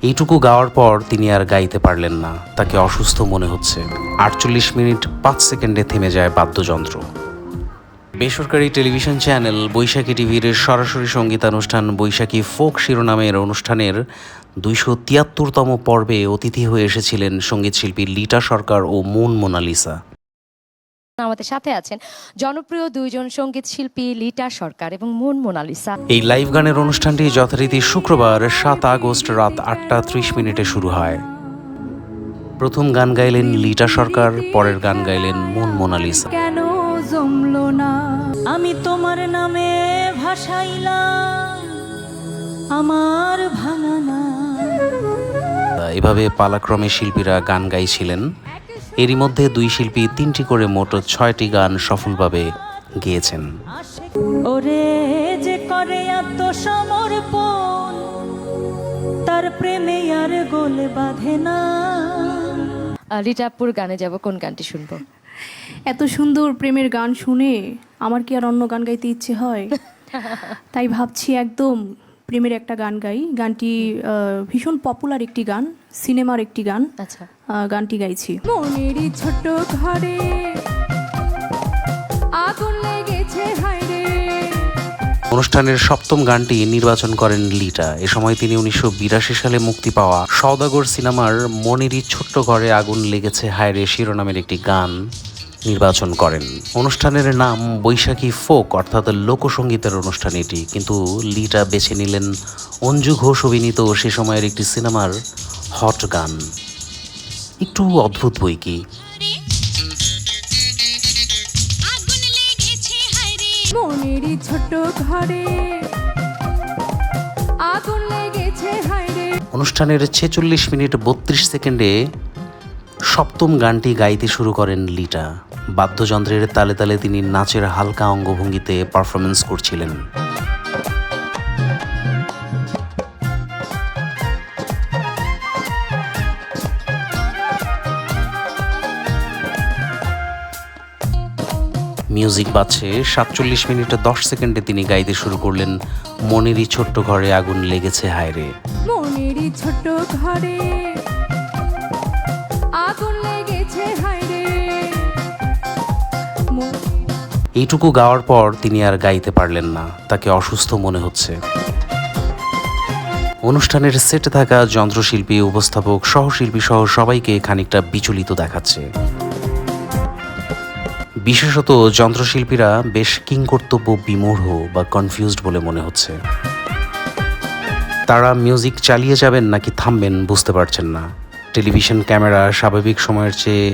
এইটুকু গাওয়ার পর তিনি আর গাইতে পারলেন না, তাকে অসুস্থ মনে হচ্ছে। 48 মিনিট 5 সেকেন্ডে থেমে যায় বাদ্যযন্ত্র। বেসরকারি টেলিভিশন চ্যানেল বৈশাখী টিভির সরাসরি সঙ্গীতানুষ্ঠান বৈশাখী ফোক শিরোনামের অনুষ্ঠানের 273তম পর্বে অতিথি হয়ে এসেছিলেন সঙ্গীতশিল্পী লিটা সরকার ও মুন মোনালিসা। আমাদের সাথে আছেন জনপ্রিয় দুইজন সঙ্গীত শিল্পী লিটা সরকার এবং মুন মোনালিসা। এই লাইভ গানের অনুষ্ঠানটি যথারীতি শুক্রবার 7 আগস্ট রাত 8:30 শুরু হয়। প্রথম গান গাইলেন লিটা সরকার, পরের গান গাইলেন মুন মোনালিসা। কেন জমলো না আমি তোমার নামে ভাসাইলাম আমার ভাঙা না। এভাবে পালাক্রমে শিল্পীরা গান গাইছিলেন। এরই মধ্যে দুই শিল্পী 3টি করে মোট 6টি গান সফলভাবে গেয়েছেন। ওরে যে করে আত্মসমর্পণ তার প্রেমে আর গোলে বাঁধে না। লিটাপুর গানে যাব, কোন গানটি শুনবো? এত সুন্দর প্রেমের গান শুনে আমার কি আর অন্য গান গাইতে ইচ্ছে হয়? তাই ভাবছি একদম প্রেমের একটা গান গাই। গানটি ভীষণ পপুলার একটি গান, সিনেমার একটি গান। আচ্ছা, গানটি গাইছি। মনেরই ছোট ঘরে আগুন লেগেছে হায়রে। অনুষ্ঠানের 7ম গানটি নির্বাচন করেন লিটা। এ সময় তিনি 1982 সালে মুক্তি পাওয়া সওদাগর সিনেমার মনেরই ছোট্ট ঘরে আগুন লেগেছে হায়রে শিরোনামের একটি গান নির্বাচন করেন। অনুষ্ঠানের নাম বৈশাখী ফোক অর্থাৎ লোকসঙ্গীতের অনুষ্ঠান এটি, কিন্তু লিটা বেছে নিলেন অঞ্জু ঘোষ অভিনীত সে সময়ের একটি সিনেমার হট গান। একটু অদ্ভুত বই কি। মনেরই ছোট ঘরে আগুন লেগেছে হায়রে। অনুষ্ঠানের 46 মিনিট 32 সেকেন্ডে 7ম গানটি গাইতে শুরু করেন লিটা। বাদ্যযন্ত্রের তালে তালে তিনি নাচের হালকা অঙ্গভঙ্গিতে পারফরমেন্স করছিলেন। মিউজিক বাজছে। 47 মিনিট 10 সেকেন্ডে তিনি গাইতে শুরু করলেন মনেরই ছোট্ট ঘরে আগুন লেগেছে হায়রে। মনেরই ছোট ঘরে আগুন লেগেছে হায়রে। এইটুকু গাওয়ার পর তিনি আর গাইতে পারলেন না, তাকে অসুস্থ মনে হচ্ছে। অনুষ্ঠানের সেটে থাকা যন্ত্রশিল্পী, উপস্থাপক, সহশিল্পী সহ সবাইকে খানিকটা বিচলিত দেখাচ্ছে। বিশেষত যন্ত্রশিল্পীরা বেশ কিংকর্তব্য বিমূঢ় বা কনফিউজড বলে মনে হচ্ছে। তারা মিউজিক চালিয়ে যাবেন নাকি থামবেন বুঝতে পারছেন না। টেলিভিশন ক্যামেরা স্বাভাবিক সময়ের চেয়ে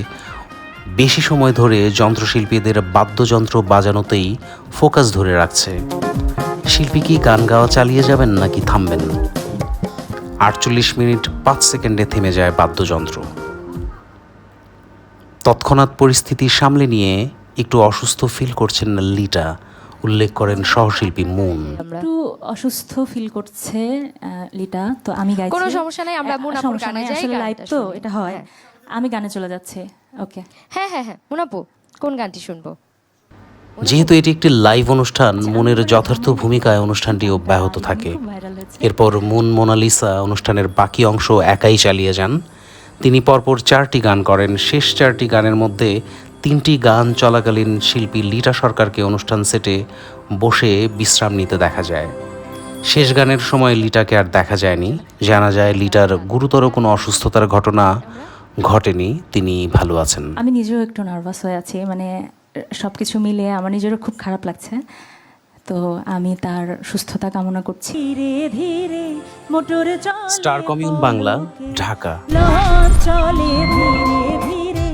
বেশি সময় ধরে যন্ত্রশিল্পীদের বাদ্যযন্ত্র বাজানোতেই ফোকাস ধরে রাখছে। শিল্পী কি গান গাওয়া চালিয়ে যাবেন নাকি থামবেন? 48 মিনিট 5 সেকেন্ডে থেমে যায় বাদ্যযন্ত্র। তৎক্ষণাৎ পরিস্থিতি সামলে নিয়ে একটু অসুস্থ ফিল করছেন না লিটা, উল্লেখ করেন সহশিল্পী মুন। একটু অসুস্থ ফিল করছে লিটা, তো আমি গাইছি। কোনো সমস্যা নাই, আমরা মুন আপুর সমস্যা গানে নাই, যাই, আসলে গানটা লাইভ তো শুনি। এটা হয়। হ্যাঁ। আমি গানে চলে যাচ্ছি। ওকে, হ্যাঁ হ্যাঁ হ্যাঁ, মুন আপু কোন গানটি শুনবো? যেহেতু এটি একটি লাইভ অনুষ্ঠান, মুনের যথার্থ ভূমিকায় অনুষ্ঠানটি অব্যাহত থাকে। খুব ভাইরাল হয়েছে। এরপর মুন মোনালিসা অনুষ্ঠানের বাকি অংশ একাই চালিয়ে যান। তিনি পরপর 4টি গান করেন। শেষ 4টি গানের মধ্যে 3টি গান চলাকালীন শিল্পী লিটা সরকারকে অনুষ্ঠান সেটে বসে বিশ্রাম নিতে দেখা যায়। শেষ গানের সময় লিটাকে আর দেখা যায়নি। জানা যায় লিটার গুরুতর কোনো অসুস্থতার ঘটনা ঘটেনি, তিনি ভালো আছেন। আমি নিজেও একটু নার্ভাস হয়ে আছি, মানে সবকিছু মিলিয়ে আমার নিজেরও খুব খারাপ লাগছে। তো আমি তার সুস্থতা কামনা করছি। ধীরে ধীরে মোটর চলে স্টার কমিউন বাংলা, ঢাকা। চলে ধীরে